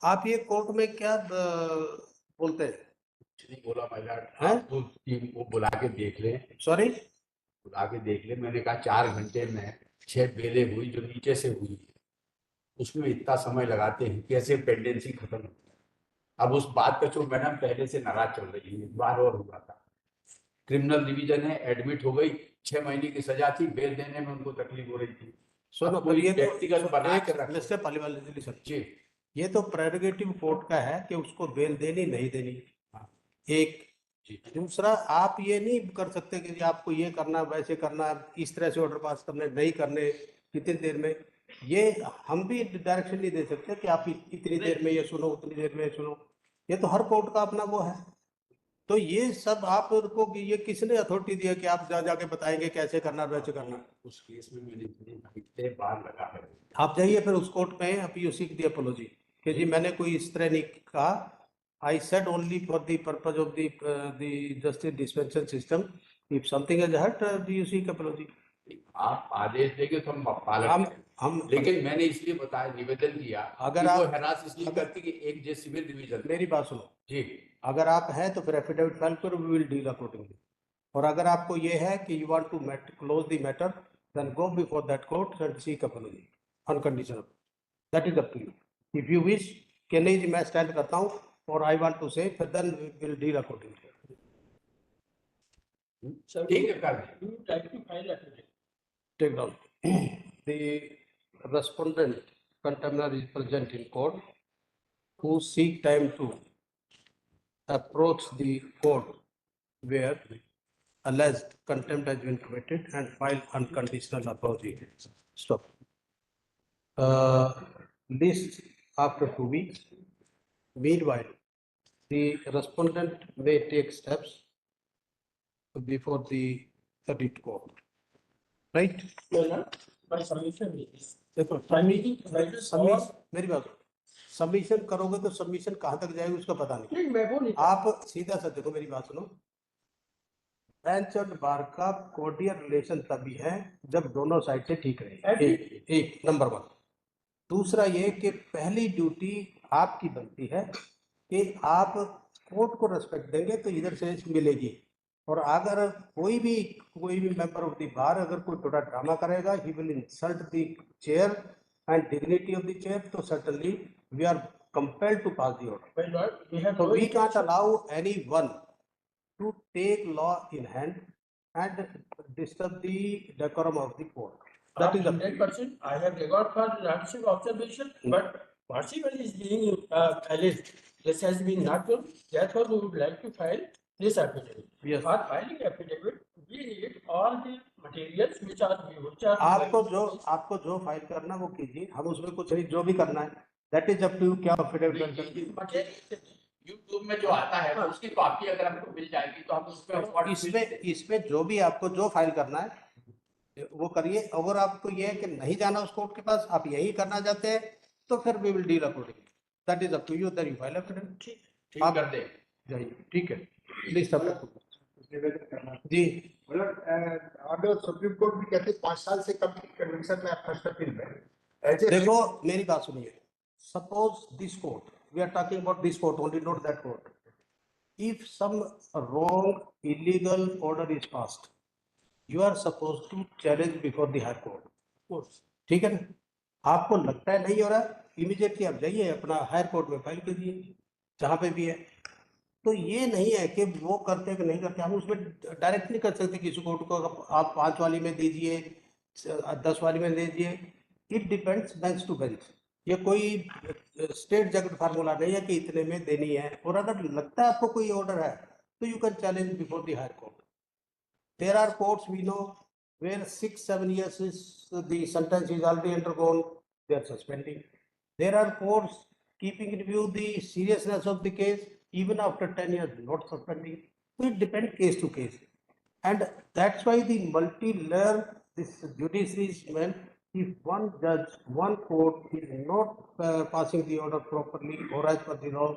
आप ये कोर्ट में क्या बोलते हैं? कुछ नहीं बोला माय लॉर्ड, हैं? आपको टीम को बुला के देख ले, सॉरी? बुला के देख ले। मैंने कहा 4 घंटे में 6 बेलें हुई जो नीचे से हुई है, उसमें इतना समय लगाते हैं, कैसे पेंडेंसी खत्म होती है। अब उस बात का जो मैडम पहले से नाराज चल रही है, एक बार और हुआ था, क्रिमिनल डिवीजन है, एडमिट हो गई, 6 महीने की सजा थी, बेल देने में उनको तकलीफ हो रही थी। सुनो, अब कोई ये तो व्यक्तिगत बना के रख लिस्ट पहले वाले लिस्ट। जी। ये तो प्रेरोगेटिव कोर्ट का है कि उसको बेल देनी नहीं देनी। हाँ एक। जी। दूसरा, आप ये नहीं कर सकते कि जी आपको ये करना, वैसे करना, इस तरह से ऑर्डर पास करने, नहीं करने, कितनी देर में। ये हम भी डायरेक्शन नहीं दे सकते कि आप इतनी देर में ये सुनो, उतनी देर में ये सुनो। ये तो हर कोर्ट का अपना वो है। तो ये सब आपको ये किसने अथॉरिटी दिया कि आप जाके बताएंगे कैसे करना, वैसे करना? उस केस में मैंने इतने बार लगा है। आप जाइए फिर उस कोर्ट में, आप यू सीक दी अपोलॉजी कि जी मैंने कोई इस तरह नहीं कहा। I said only for the purpose of the justice dispensation system. If something is hurt, you seek apology. आप आदेश देंगे तो हम पालन हम करेंगे। हम लेकिन मैंने इसलिए बताया, निवेदन किया अगर कि वो आप हरास इसलिए करती कि एक जे सिविल डिवीजन। मेरी बात सुनो, जी। अगर आप हैं तो फिर एफिडेविट फाइल करो, वी विल डील अकॉर्डिंगली। और अगर आपको ये है कि you want to close the matter, then go before that court and seek apology on condition. That is up to you. If you wish कि नहीं जी मैं स्टैंड करता हूँ और आई वांट टू से, फिर then we will deal accordingly. ठीक है, कर दें। Take down. The respondent contender is present in court, who seek time to approach the court where alleged contempt has been committed and file unconditional apology. Stop. List after 2 weeks. Meanwhile, the respondent may take steps before the audit court. Right? देखो, मेरी बात, submission करोगे तो submission कहाँ तक जाएगी उसका पता नहीं। मैं वो नहीं, आप सीधा सा देखो, मेरी बात सुनो। बेंच और बार का कोर्डियल रिलेशन तभी है जब दोनों साइड से ठीक रहे। एक नंबर 1। दूसरा ये कि पहली ड्यूटी आपकी बनती है कि आप कोर्ट को रेस्पेक्ट देंगे तो इधर से मिलेगी। और अगर कोई भी मेंबर ऑफ द बार अगर कोई थोड़ा ड्रामा करेगा, he will insult the chair and dignity of the chair, तो certainly we are compelled to pass the order. So we can't allow anyone to take law in hand and disturb the decorum of the court. That is 100%. I have regard for lordship observation, but partially is being alleged. This has been not done. Therefore, we would like to file this affidavit. Yes. For filing affidavit, we need all the materials which are आपको जो file करना वो कीजिए, हम उसमें कुछ नहीं, जो भी करना है that is up to you. क्या affidavit यूट्यूब में जो आता है उसकी कॉपी अगर हमको मिल जाएगी तो हम उसमें इसमें जो भी आपको जो फाइल करना है वो करिए। अगर आपको ये है कि नहीं जाना उस कोर्ट के पास, आप यही करना चाहते हैं, तो फिर we will deal according. That is up to you, then you file affidavit. ठीक कर दे जाइए, ठीक है। प्लीज सब जी। ऑर्डर सुप्रीम कोर्ट भी कहते 5 साल से कम की कन्विक्शन में फर्स्ट अपील में। देखो मेरी बात सुनिए, suppose this court, we are talking about this court only, not that court. If some wrong illegal order is passed, you are supposed to challenge before the high court. ठीक है ना? आपको लगता है नहीं हो रहा, इमीडिएटली आप जाइए अपना हायर कोर्ट में फाइल कीजिए, जहाँ पे भी है। तो ये नहीं है कि वो करते हैं कि नहीं करते, हम उसमें डायरेक्ट नहीं कर सकते किसी कोर्ट को। आप 5 वाली में दीजिए, 10 वाली में दीजिए, it depends bench to bench. ये कोई स्टेट जगत फार्मूला नहीं है कि इतने में देनी है। और अगर लगता है आपको कोई ऑर्डर है तो you can challenge before the higher court. There are courts we know where 6-7 years is the sentence is already undergone, they are suspending. There are courts keeping in view the seriousness of the case, even after 10 years not suspending. So it depends case to case, and that's why the multi-layer this judiciary is meant. If one judge, one court is not passing the order properly or as per the law,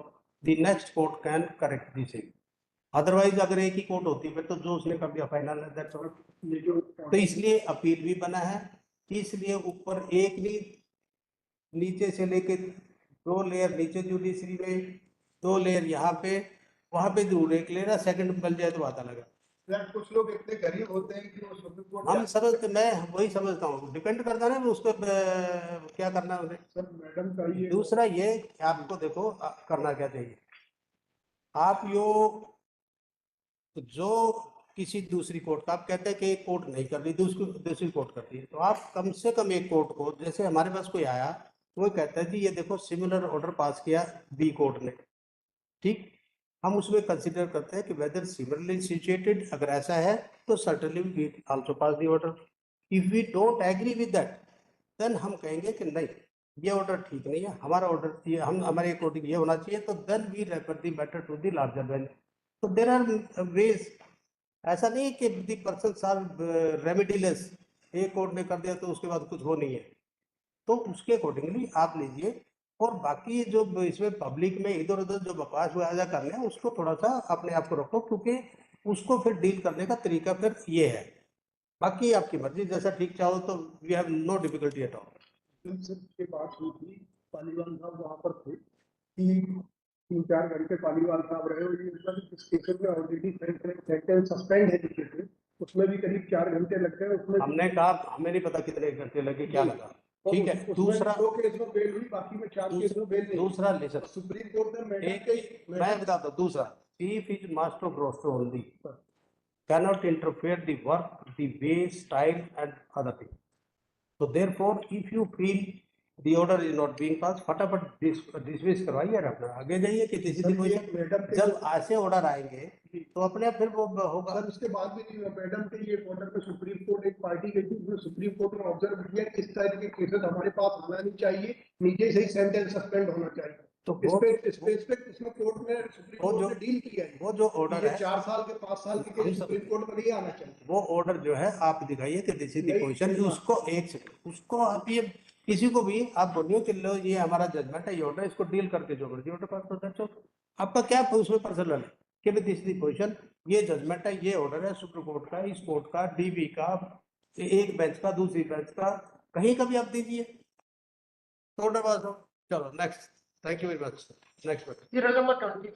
the next court can correct the same. Otherwise अगर एक ही court होती है तो जो उसने कर दिया final है, दैट्स ऑल। तो इसलिए अपील भी बना है, इसलिए ऊपर एक नहीं, नीचे से लेके 2 लेयर नीचे जुडिशरी में, 2 लेयर यहाँ पे, वहां पे जरूर एक लेयर सेकंड मिल जाए तो बात अलग है। यार कुछ लोग इतने गरीब होते हैं कि वो सुप्रीम कोर्ट हम समझते, मैं वही समझता हूँ, डिपेंड करता है ना उसको क्या करना है उन्हें। सर मैडम का ये दूसरा ये कि आपको देखो करना क्या चाहिए, आप यो जो किसी दूसरी कोर्ट का आप कहते हैं कि एक कोर्ट नहीं कर रही, दूसरी कोर्ट कर रही है, तो आप कम से कम एक कोर्ट को, जैसे हमारे पास कोई आया वो कहता है जी ये देखो सिमिलर ऑर्डर पास किया बी कोर्ट ने, ठीक, हम उसमें कंसिडर करते हैं कि वेदर सिमिलरली सिचुएटेड, अगर ऐसा है तो certainly we also pass the order. If we don't agree with that, then हम कहेंगे कि नहीं ये ऑर्डर ठीक नहीं है, हमारा ऑर्डर ये हम हमारे अकॉर्डिंग ये होना चाहिए, तो then we refer the matter to the larger bench. तो देर आर वेज, ऐसा नहीं कि दी पर्सन आर रेमिडीलेस, एक कोर्ट ने कर दिया तो उसके बाद कुछ हो नहीं है, तो उसके अकॉर्डिंगली आप लीजिए। और बाकी जो इसमें पब्लिक में इधर उधर जो बकवास वगैरह करने हैं उसको थोड़ा सा अपने आप को रखो, क्योंकि उसको फिर डील करने का तरीका फिर ये है। बाकी आपकी मर्जी, जैसा ठीक चाहो, तो we have no difficulty at all. से बात हुई थी, पालीवाल साहब वहाँ पर थे कि 3-4 घंटे पालीवाल साहब रहे, और ये मतलब स्टेशन में ऑलरेडी सेंटेंस सस्पेंड है जिसके से, उसमें भी करीब 4 घंटे लग गए। उसमें हमने कहा हमें नहीं पता कितने घंटे लगे, क्या लगा, ठीक है। दूसरा 2 केस में बेल हुई, बाकी में 4 केस में बेल नहीं। दूसरा लिसन, सुप्रीम कोर्ट ने एक मैं बताता हूँ, दूसरा chief is master of roster only, cannot interfere the work, the way, style and other things. So therefore, if you feel the order is not being passed, फटाफट dismiss करवाइए और अपना आगे जाइए कि किसी दिन कोई मैडम के जब ऐसे ऑर्डर आएंगे तो अपने आप फिर वो होगा। सर उसके बाद भी नहीं हुआ। मैडम के ये ऑर्डर पे सुप्रीम कोर्ट एक पार्टी गई थी, उसने सुप्रीम कोर्ट ने ऑब्जर्व किया कि इस तरह के केसेस हमारे पास आना नहीं चाहिए, नीचे से ही सेंटेंस सस्पेंड होना चाहिए। तो इस वो पे इसमें कोर्ट ने सुप्रीम वो कोर्ट जो- ने डील किया है। वो जो ऑर्डर ये है 4 साल के 5 साल के केस सुप्रीम कोर्ट में नहीं आना चाहिए। वो ऑर्डर जो है आप दिखाइए कि दिस इज द नहीं, क्वेश्चन, नहीं। उसको एक सेकंड, उसको आप ये किसी को भी आप बोलिए कि लो ये हमारा जजमेंट है, ये ऑर्डर, इसको डील करके जो मर्जी ऑर्डर पास कर सकते हो। आपका क्या उसमें पर्सनल है कि भाई दिस इज द क्वेश्चन, ये जजमेंट है, ये ऑर्डर है सुप्रीम कोर्ट का, इस कोर्ट का, डीबी का, एक बेंच का, दूसरी बेंच का, कहीं का भी आप दीजिए तो ऑर्डर पास हो। चलो next, thank you very much, next. Serial number 20.